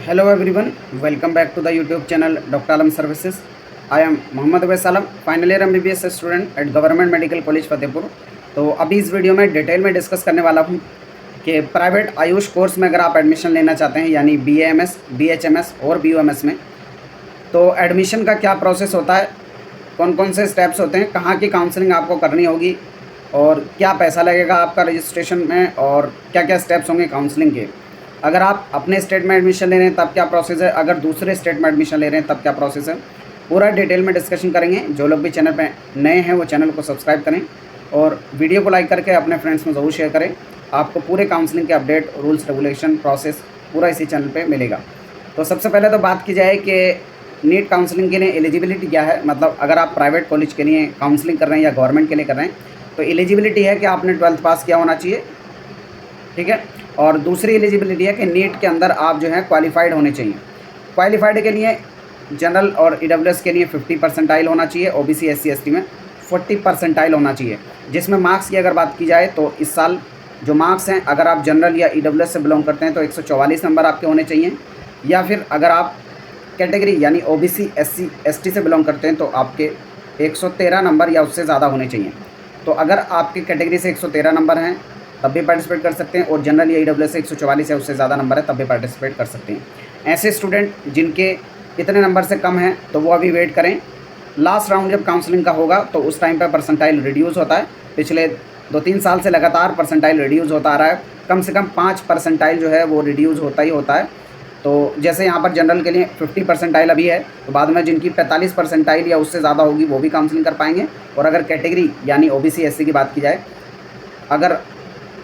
Hello everyone, welcome back to the YouTube channel Dr. Alam Services. I am Mohammad Awais Alam, final year MBBS student at government medical college Fatehpur. तो अभी इस video में detail में discuss करने वाला हूँ कि प्राइवेट आयुष कोर्स में अगर आप एडमिशन लेना चाहते हैं यानी BAMS, BHMS और BOMS में, तो एडमिशन का क्या प्रोसेस होता है, कौन कौन से स्टेप्स होते हैं, कहाँ की काउंसलिंग आपको करनी होगी और क्या पैसा लगेगा आपका रजिस्ट्रेशन में और क्या क्या स्टेप्स होंगे काउंसलिंग के। अगर आप अपने स्टेट में एडमिशन ले रहे हैं तब क्या प्रोसेस है, अगर दूसरे स्टेट में एडमिशन ले रहे हैं तब क्या प्रोसेस है, पूरा डिटेल में डिस्कशन करेंगे। जो लोग भी चैनल पे नए हैं वो चैनल को सब्सक्राइब करें और वीडियो को लाइक करके अपने फ्रेंड्स में ज़रूर शेयर करें। आपको पूरे काउंसलिंग के अपडेट, रूल्स, रेगुलेशन, प्रोसेस पूरा इसी चैनल पर मिलेगा। तो सबसे पहले तो बात की जाए कि नीट काउंसलिंग के लिए एलिजिबिलिटी क्या है। मतलब अगर आप प्राइवेट कॉलेज के लिए काउंसलिंग कर रहे हैं या गवर्नमेंट के लिए कर रहे हैं तो एलिजिबिलिटी है कि आपने 12th पास किया होना चाहिए, ठीक है। और दूसरी एलिजिबिलिटी है कि नीट के अंदर आप जो है क्वालिफाइड होने चाहिए। क्वालिफाइड के लिए जनरल और EWS के लिए 50 परसेंटाइल होना चाहिए, OBC SC ST में 40 परसेंटाइल होना चाहिए। जिसमें मार्क्स की अगर बात की जाए तो इस साल जो मार्क्स हैं, अगर आप जनरल या EWS से बिलोंग करते हैं तो 144 नंबर आपके होने चाहिए, या फिर अगर आप कैटेगरी यानी OBC SC ST से बिलोंग करते हैं तो आपके 113 नंबर या उससे ज़्यादा होने चाहिए। तो अगर आपकी कैटेगरी से 113 नंबर हैं तब भी पार्टिसिपेट कर सकते हैं, और जनरल या EWS से 144 या उससे ज़्यादा नंबर है तब भी पार्टिसिपेट कर सकते हैं। ऐसे स्टूडेंट जिनके इतने नंबर से कम हैं तो वो अभी वेट करें। लास्ट राउंड जब काउंसलिंग का होगा तो उस टाइम पर परसेंटाइल रिड्यूस होता है। पिछले 2-3 साल से लगातार परसेंटाइल रिड्यूस होता आ रहा है। कम से कम 5 परसेंटाइल जो है वो रिड्यूस होता ही होता है। तो जैसे यहाँ पर जनरल के लिए 50 परसेंटाइल अभी है, तो बाद में जिनकी 45 परसेंटाइल या उससे ज़्यादा होगी वो भी काउंसलिंग कर पाएंगे। और अगर कैटेगरी यानी OBC SC की बात की जाए, अगर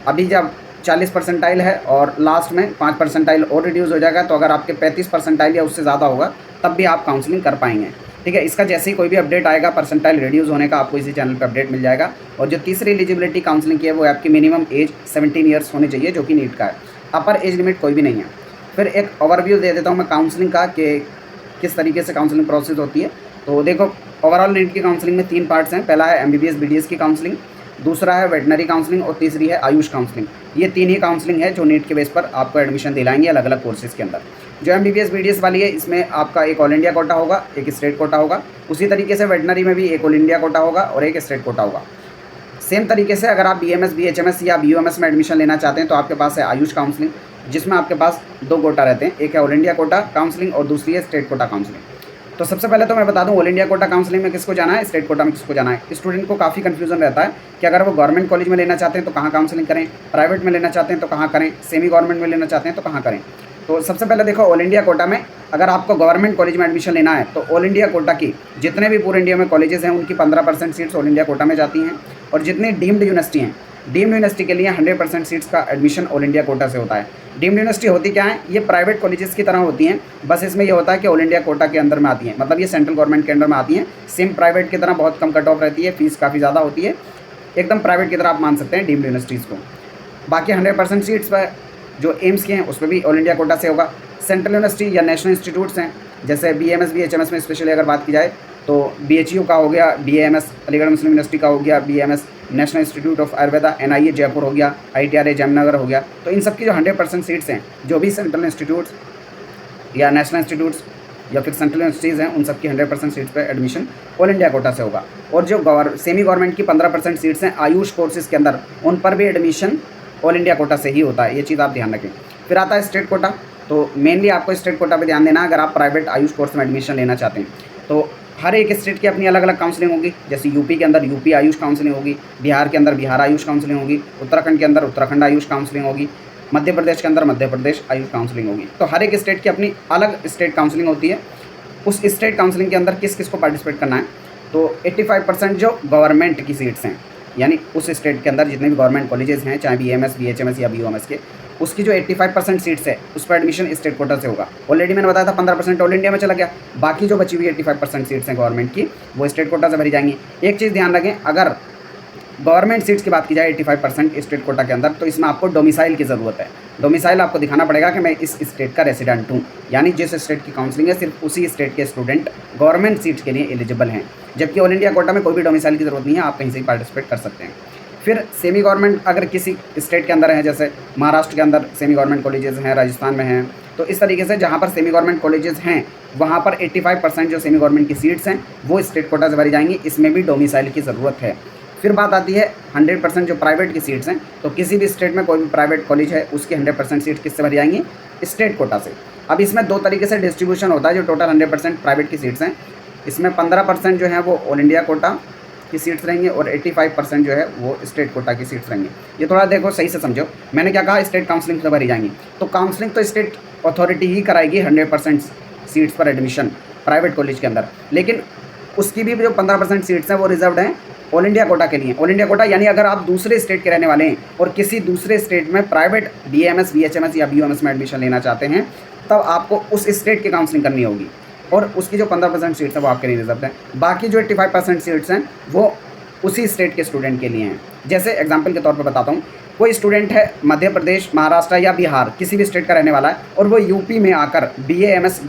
अभी जब 40 परसेंटाइल है और लास्ट में 5 परसेंटाइल और रिड्यूस हो जाएगा, तो अगर आपके 35 परसेंटाइल या उससे ज़्यादा होगा तब भी आप काउंसलिंग कर पाएंगे, ठीक है। इसका जैसे ही कोई भी अपडेट आएगा परसेंटाइल रिड्यूस होने का, आपको इसी चैनल पे अपडेट मिल जाएगा। और जो तीसरी एलिजिबिलिटी काउंसलिंग की है वो आपकी मिनिमम एज 17 ईयर्स होनी चाहिए, जो कि नीट का है। अपर एज लिमिट कोई भी नहीं है। फिर एक ओवरव्यू दे देता हूँ मैं काउंसलिंग का कि किस तरीके से काउंसलिंग प्रोसेस होती है। तो देखो, ओवरऑल नीट की काउंसलिंग में 3 पार्ट्स हैं। पहला है MBBS BDS की काउंसलिंग, दूसरा है वेटनरी काउंसलिंग और तीसरी है आयुष काउंसलिंग। ये 3 ही काउंसलिंग है जो नीट के बेस पर आपको एडमिशन दिलाएंगे अलग अलग कोर्सेज़ के अंदर। जो MBBS BDS वाली है इसमें आपका एक ऑल इंडिया कोटा होगा, एक स्टेट कोटा होगा। उसी तरीके से वेटनरी में भी एक ऑल इंडिया कोटा होगा और एक स्टेट कोटा होगा। सेम तरीके से अगर आप BMS BHMS या BOMS में एडमिशन लेना चाहते हैं तो आपके पास है आयुष काउंसलिंग, जिसमें आपके पास 2 कोटा रहते हैं। एक है ऑल इंडिया कोटा काउंसलिंग और दूसरी है स्टेट कोटा काउंसलिंग। तो सबसे पहले तो मैं बता दूं ऑल इंडिया कोटा काउंसलिंग में किसको जाना है, स्टेट कोटा में किसको जाना है। स्टूडेंट को काफ़ी कन्फ्यूजन रहता है कि अगर वो गवर्नमेंट कॉलेज में लेना चाहते हैं तो कहाँ काउंसलिंग करें, प्राइवेट में लेना चाहते हैं तो कहाँ करें, सेमी गवर्नमेंट में लेना चाहते हैं तो कहाँ करें। तो सबसे पहले देखो, ऑल इंडिया कोटा में अगर आपको गवर्नमेंट कॉलेज में एडमिशन लेना है तो ऑल इंडिया कोटा की जितने भी पूरे इंडिया में कॉलेजेस हैं उनकी 15% सीट्स ऑल इंडिया कोटा में जाती हैं। और जितनी डीम्ड यूनिवर्सिटी हैं, डीम्ड यूनिवर्सिटी के लिए 100% सीट्स का एडमिशन ऑल इंडिया कोटा से होता है। डीम्ड यूनिवर्सिटी होती क्या है, ये प्राइवेट कॉलेजेस की तरह होती हैं, बस इसमें ये होता है कि ऑल इंडिया कोटा के अंदर में आती हैं। मतलब ये सेंट्रल गवर्नमेंट के अंडर में आती हैं। सेम प्राइवेट की तरह बहुत कम कट ऑफ रहती है, फीस काफ़ी ज़्यादा होती है, एकदम प्राइवेट की तरह आप मान सकते हैं डीम्ड यूनिवर्सिटीज़ को। बाकी 100% सीट्स पर जो एम्स के हैं उस पर भी ऑल इंडिया कोटा से होगा। सेंट्रल यूनिवर्सिटी या नेशनल इंस्टीट्यूट्स हैं, जैसे BMS BHMS में स्पेशली अगर बात की जाए तो BHU का हो गया, BAMS अलीगढ़ मुस्लिम यूनिवर्सिटी का हो गया, BMS national institute of Ayurveda NIA Jaipur हो गया, ITRA जामनगर हो गया। तो इन सब की जो 100% सीट्स हैं, जो भी सेंट्रल इंस्टीट्यूट्स या नेशनल इंस्टीट्यूट्स या फिर सेंट्रल यूनिवर्सिटीज़ हैं, उन सब की 100% सीट्स पर एडमिशन ऑल इंडिया कोटा से होगा। और जो सेमी गवर्नमेंट की 15% सीट्स हैं आयुष कोर्सेज़ के अंदर, उन पर भी एडमिशन ऑल इंडिया कोटा से ही होता है। ये चीज़ आप ध्यान रखें। फिर आता है स्टेट कोटा। तो मेनली आपको स्टेट कोटा पे ध्यान देना है अगर आप प्राइवेट आयुष कोर्स में एडमिशन लेना चाहते हैं। तो हर एक स्टेट की अपनी अलग अलग काउंसलिंग होगी। जैसे यूपी के अंदर यूपी आयुष काउंसलिंग होगी, बिहार के अंदर बिहार आयुष काउंसलिंग होगी, उत्तराखंड के अंदर उत्तराखंड आयुष काउंसलिंग होगी, मध्य प्रदेश के अंदर मध्य प्रदेश आयुष काउंसलिंग होगी। तो हर एक स्टेट की अपनी अलग स्टेट काउंसलिंग होती है। उस स्टेट काउंसलिंग के अंदर किस किस को पार्टिसिपेट करना है, तो 85% जो गवर्नमेंट की सीट्स हैं, यानी उस स्टेट के अंदर जितने भी गवर्नमेंट कॉलेजेस हैं, चाहे BMS BHMS या BOMS के, उसकी जो 85% सीट्स है उस पर एडमिशन स्टेट कोटा से होगा। ऑलरेडी मैंने बताया था 15% ऑल इंडिया में चला गया, बाकी जो बची हुई 85% सीट्स हैं गवर्नमेंट की वो स्टेट कोटा से भरी जाएंगी। एक चीज़ ध्यान रखें, अगर गवर्नमेंट सीट्स की बात की जाए 85% स्टेट कोटा के अंदर, तो इसमें आपको डोमिसाइल की ज़रूरत है। डोमिसाइल आपको दिखाना पड़ेगा कि मैं इस स्टेट का रेसिडेंट हूँ, यानी जिस स्टेट की काउंसलिंग है सिर्फ उसी स्टेट के स्टूडेंट गवर्नमेंट सीट्स के लिए एलिजिबल हैं। जबकि ऑल इंडिया कोटा में कोई भी डोमिसाइल की ज़रूरत नहीं है, आप कहीं से भी पार्टिसिपेट कर सकते हैं। फिर सेमी गवर्नमेंट अगर किसी स्टेट के अंदर है, जैसे महाराष्ट्र के अंदर सेमी गवर्नमेंट कॉलेजेस हैं, राजस्थान में हैं, तो इस तरीके से जहाँ पर सेमी गवर्नमेंट कॉलेजेस हैं वहाँ पर 85% जो सेमी गवर्नमेंट की सीट्स हैं वो स्टेट कोटा से भरी जाएंगी। इसमें भी डोमिसाइल की ज़रूरत है। फिर बात आती है 100% जो प्राइवेट की सीट्स हैं, तो किसी भी स्टेट में कोई भी प्राइवेट कॉलेज है उसकी 100% सीट किससे भरी जाएंगी? स्टेट कोटा से। अब इसमें दो तरीके से डिस्ट्रीब्यूशन होता है। जो टोटल 100% प्राइवेट की सीट्स हैं, इसमें 15% जो है वो ऑल इंडिया कोटा की सीट्स रहेंगी और 85% जो है वो स्टेट कोटा की सीट्स रहेंगी। ये थोड़ा देखो सही से समझो, मैंने क्या कहा? स्टेट काउंसलिंग से भरी जाएंगी। तो काउंसलिंग तो स्टेट अथॉरिटी ही कराएगी 100% सीट्स पर एडमिशन प्राइवेट कॉलेज के अंदर, लेकिन उसकी भी जो 15% सीट्स हैं वो रिजर्व्ड हैं ऑल इंडिया कोटा के लिए। ऑल इंडिया कोटा यानी अगर आप दूसरे स्टेट के रहने वाले हैं और किसी दूसरे स्टेट में प्राइवेट BAMS, BHMS या BUMS में एडमिशन लेना चाहते हैं, तब आपको उस स्टेट की काउंसलिंग करनी होगी और उसकी जो 15% सीट्स हैं वो आपके लिए रिजर्व हैं। बाकी जो 85% सीट्स हैं वो उसी स्टेट के स्टूडेंट के लिए हैं। जैसे एग्जांपल के तौर पर बताता हूँ, कोई स्टूडेंट है मध्य प्रदेश, महाराष्ट्र या बिहार, किसी भी स्टेट का रहने वाला है और वो यूपी में आकर BAMS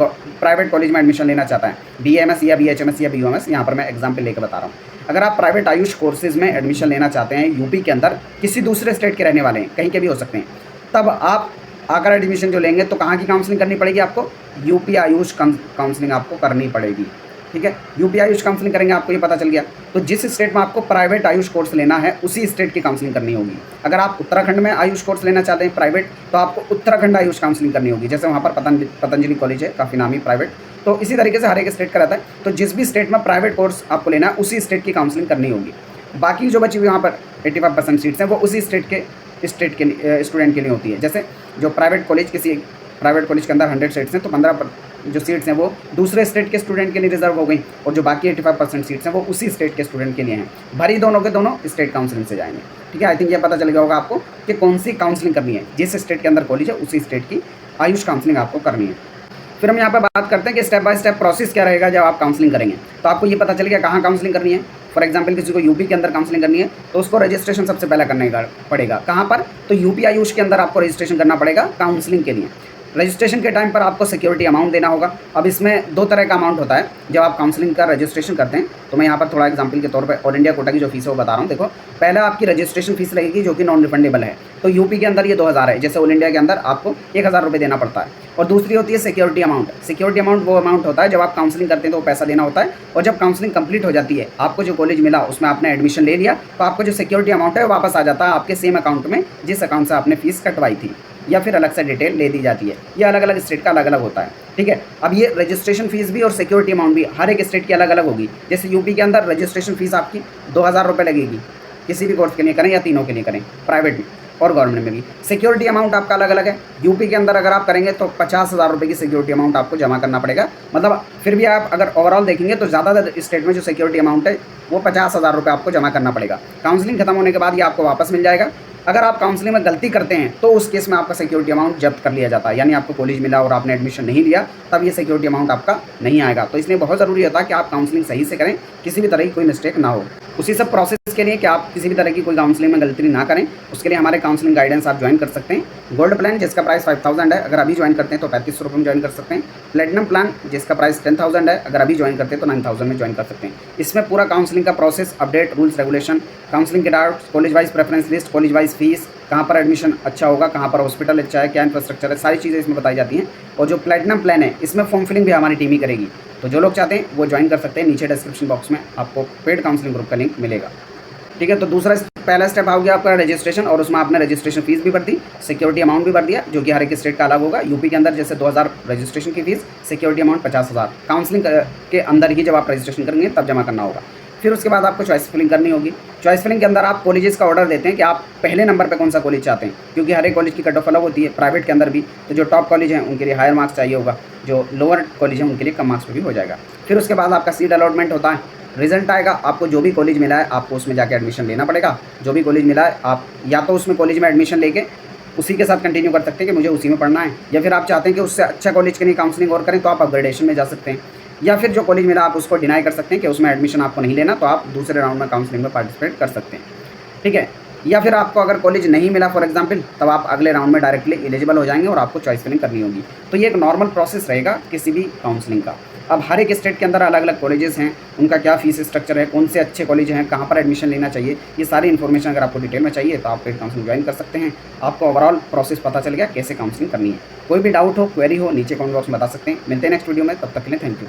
प्राइवेट कॉलेज में एडमिशन लेना चाहता है, BAMS या BHMS या BUMS, यहाँ पर मैं एग्जाम्पल लेकर बता रहा हूँ। अगर आप प्राइवेट आयुष कोर्सेज में एडमिशन लेना चाहते हैं यूपी के अंदर, किसी दूसरे स्टेट के रहने वाले हैं, कहीं के भी हो सकते हैं, तब आप आकर एडमिशन जो लेंगे तो कहाँ की काउंसलिंग करनी पड़ेगी आपको? यूपी आयुष काउंसलिंग आपको करनी पड़ेगी। ठीक है, यूपी आयुष काउंसलिंग करेंगे, आपको ये पता चल गया। तो जिस स्टेट में आपको प्राइवेट आयुष कोर्स लेना है उसी स्टेट की काउंसलिंग करनी होगी। अगर आप उत्तराखंड में आयुष कोर्स लेना चाहते हैं प्राइवेट, तो आपको उत्तराखंड आयुष काउंसलिंग करनी होगी। जैसे वहाँ पर पतंजलि कॉलेज है, काफ़ी नामी प्राइवेट। तो इसी तरीके से हर एक स्टेट का रहता है। तो जिस भी स्टेट में प्राइवेट कोर्स आपको लेना है उसी स्टेट की काउंसलिंग करनी होगी। बाकी जो बची हुई वहाँ पर 85% सीट्स हैं वो उसी स्टेट के स्टूडेंट के लिए होती है। जैसे जो प्राइवेट कॉलेज, किसी प्राइवेट कॉलेज के अंदर 100 सीट्स हैं तो 15 जो सीट्स हैं वो दूसरे स्टेट के स्टूडेंट के लिए रिजर्व हो गई और जो बाकी 85% सीट्स हैं वो उसी स्टेट के स्टूडेंट के लिए हैं। भरी दोनों के दोनों स्टेट काउंसलिंग से जाएंगे। ठीक है, आई थिंक ये पता चल गया होगा आपको कि कौन सी काउंसलिंग करनी है। जिस स्टेट के अंदर कॉलेज है उसी स्टेट की आयुष काउंसलिंग आपको करनी है। फिर हम यहाँ पर बात करते हैं कि स्टेप बाय स्टेप प्रोसेस क्या रहेगा जब आप काउंसलिंग करेंगे। तो आपको ये पता चल गया कहाँ काउंसलिंग करनी है। फॉर एग्जांपल किसी को यूपी के अंदर काउंसलिंग करनी है तो उसको रजिस्ट्रेशन सबसे पहले करने का पड़ेगा। कहाँ पर? तो यूपी आयुष के अंदर आपको रजिस्ट्रेशन करना पड़ेगा काउंसलिंग के लिए। रजिस्ट्रेशन के टाइम पर आपको सिक्योरिटी अमाउंट देना होगा। अब इसमें दो तरह का अमाउंट होता है जब आप काउंसलिंग का रजिस्ट्रेशन करते हैं। तो मैं यहाँ पर थोड़ा एग्जांपल के तौर पर ऑल इंडिया कोटा की जो फीस है वो बता रहा हूँ। देखो, पहला आपकी रजिस्ट्रेशन फीस लगेगी जो कि नॉन रिफंडेबल है। तो यूपी के अंदर ये 2000 है, जैसे ऑल इंडिया के अंदर आपको 1000 रुपये देना पड़ता है। और दूसरी होती है सिक्योरिटी अमाउंट। सिक्योरिटी अमाउंट वो अमाउंट होता है जब आप काउंसलिंग करते हैं तो वो पैसा देना होता है, और जब काउंसलिंग कंप्लीट हो जाती है, आपको जो कॉलेज मिला उसमें आपने एडमिशन ले लिया, तो आपको जो सिक्योरिटी अमाउंट है वो वापस आ जाता है आपके सेम अकाउंट में जिस अकाउंट से आपने फीस कटवाई थी, या फिर अलग से डिटेल ले दी जाती है। ये अलग अलग स्टेट का अलग अलग होता है। ठीक है, अब ये रजिस्ट्रेशन फीस भी और सिक्योरिटी अमाउंट भी हर एक स्टेट की अलग अलग होगी। जैसे यूपी के अंदर रजिस्ट्रेशन फीस आपकी 2000 रुपये लगेगी, किसी भी कोर्स के लिए करें या तीनों के लिए करें, प्राइवेट में और गवर्नमेंट में भी। सिक्योरिटी अमाउंट आपका अलग अलग है। यूपी के अंदर अगर आप करेंगे तो 50,000 रुपये की सिक्योरिटी अमाउंट आपको जमा करना पड़ेगा। मतलब फिर भी आप अगर ओवरऑल देखेंगे तो ज़्यादातर स्टेट में जो सिक्योरिटी अमाउंट है वो 50,000 रुपये आपको जमा करना पड़ेगा। काउंसलिंग खत्म होने के बाद ये आपको वापस मिल जाएगा। अगर आप काउंसलिंग में गलती करते हैं तो उस केस में आपका सिक्योरिटी अमाउंट जब्त कर लिया जाता है। यानी आपको कॉलेज मिला और आपने एडमिशन नहीं लिया, तब ये सिक्योरिटी अमाउंट आपका नहीं आएगा। तो इसलिए बहुत ज़रूरी होता है कि आप काउंसलिंग सही से करें, किसी भी तरह की कोई मिस्टेक ना हो। उसी सब प्रोसेस के लिए कि आप किसी भी तरह की कोई काउंसलिंग में गलती ना करें, उसके लिए हमारे काउंसलिंग गाइडेंस आप ज्वाइन कर सकते हैं। गोल्ड प्लान जिसका प्राइस 5000 है, अगर अभी ज्वाइन करते हैं तो 3500 रुपये में ज्वाइन कर सकते हैं। प्लेटिनम प्लान जिसका प्राइस 10,000 है, अगर अभी ज्वाइन करते हैं तो 9000 में ज्वाइन कर सकते हैं। इसमें पूरा काउंसलिंग का process, update, rules regulation, counselling के doubts, college wise preference list, college wise fees, कहाँ पर एडमिशन अच्छा होगा, कहाँ पर हॉस्पिटल अच्छा है, क्या इंफ्रास्ट्रक्चर है, सारी चीज़ें इसमें बताई जाती हैं। और जो प्लेटिनम प्लान है इसमें फॉर्म फिलिंग भी हमारी टीम ही करेगी। तो जो लोग चाहते हैं वो ज्वाइन कर सकते हैं। नीचे डिस्क्रिप्शन बॉक्स में आपको पेड काउंसलिंग ग्रुप का लिंक मिलेगा। ठीक है, तो पहला स्टेप हो गया आपका रजिस्ट्रेशन, और उसमें आपने रजिस्ट्रेशन फीस भी भर दी, सिक्योरिटी अमाउंट भी भर दिया, जो कि हर एक स्टेट का अलग होगा। यूपी के अंदर जैसे 2000 रजिस्ट्रेशन की फीस, सिक्योरिटी अमाउंट 50,000। काउंसलिंग के अंदर ही जब आप रजिस्ट्रेशन करेंगे तब जमा करना होगा। फिर उसके बाद आपको चॉइस फिलिंग करनी होगी। चॉइस फिलिंग के अंदर आप कॉलेजेस का ऑर्डर देते हैं कि आप पहले नंबर पे कौन सा कॉलेज चाहते हैं, क्योंकि हर एक कॉलेज की कट ऑफ अलग होती है। प्राइवेट के अंदर भी तो जो टॉप कॉलेज हैं उनके लिए हायर मार्क्स चाहिए होगा, जो लोअर कॉलेज हैं उनके लिए कम मार्क्स पे भी हो जाएगा। फिर उसके बाद आपका सीट अलॉटमेंट होता है, रिजल्ट आएगा, आपको जो भी कॉलेज मिला है आपको उसमें जाके एडमिशन लेना पड़ेगा। जो भी कॉलेज मिला है आप या तो उसमें कॉलेज में एडमिशन लेके उसी के साथ कंटिन्यू कर सकते हैं कि मुझे उसी में पढ़ना है, या फिर आप चाहते हैं कि उससे अच्छा कॉलेज के लिए काउंसलिंग और करें तो आप अपग्रेडेशन में जा सकते हैं, या फिर जो कॉलेज मिला आप उसको डिनाई कर सकते हैं कि उसमें एडमिशन आपको नहीं लेना, तो आप दूसरे राउंड में काउंसलिंग में पार्टिसिपेट कर सकते हैं। ठीक है, या फिर आपको अगर कॉलेज नहीं मिला फॉर एग्जांपल, तब आप अगले राउंड में डायरेक्टली एलिजिबल हो जाएंगे और आपको चॉइस फिलिंग करनी होगी। तो ये एक नॉर्मल प्रोसेस रहेगा किसी भी काउंसलिंग का। अब हर एक स्टेट के अंदर अलग अलग कॉलेजेस हैं, उनका क्या फ़ीस स्ट्रक्चर है, कौन से अच्छे कॉलेज हैं, कहाँ पर एडमिशन लेना चाहिए, ये सारी इन्फॉर्मेशन अगर आपको डिटेल में चाहिए तो आप पेड काउंसलिंग ज्वाइन कर सकते हैं। आपको ओवरऑल प्रोसेस पता चल गया कैसे काउंसलिंग करनी है। कोई भी डाउट हो, क्वेरी हो, नीचे कमेंट बॉक्स में बता सकते हैं। मिलते हैं नेक्स्ट वीडियो में, तब तक के लिए थैंक यू।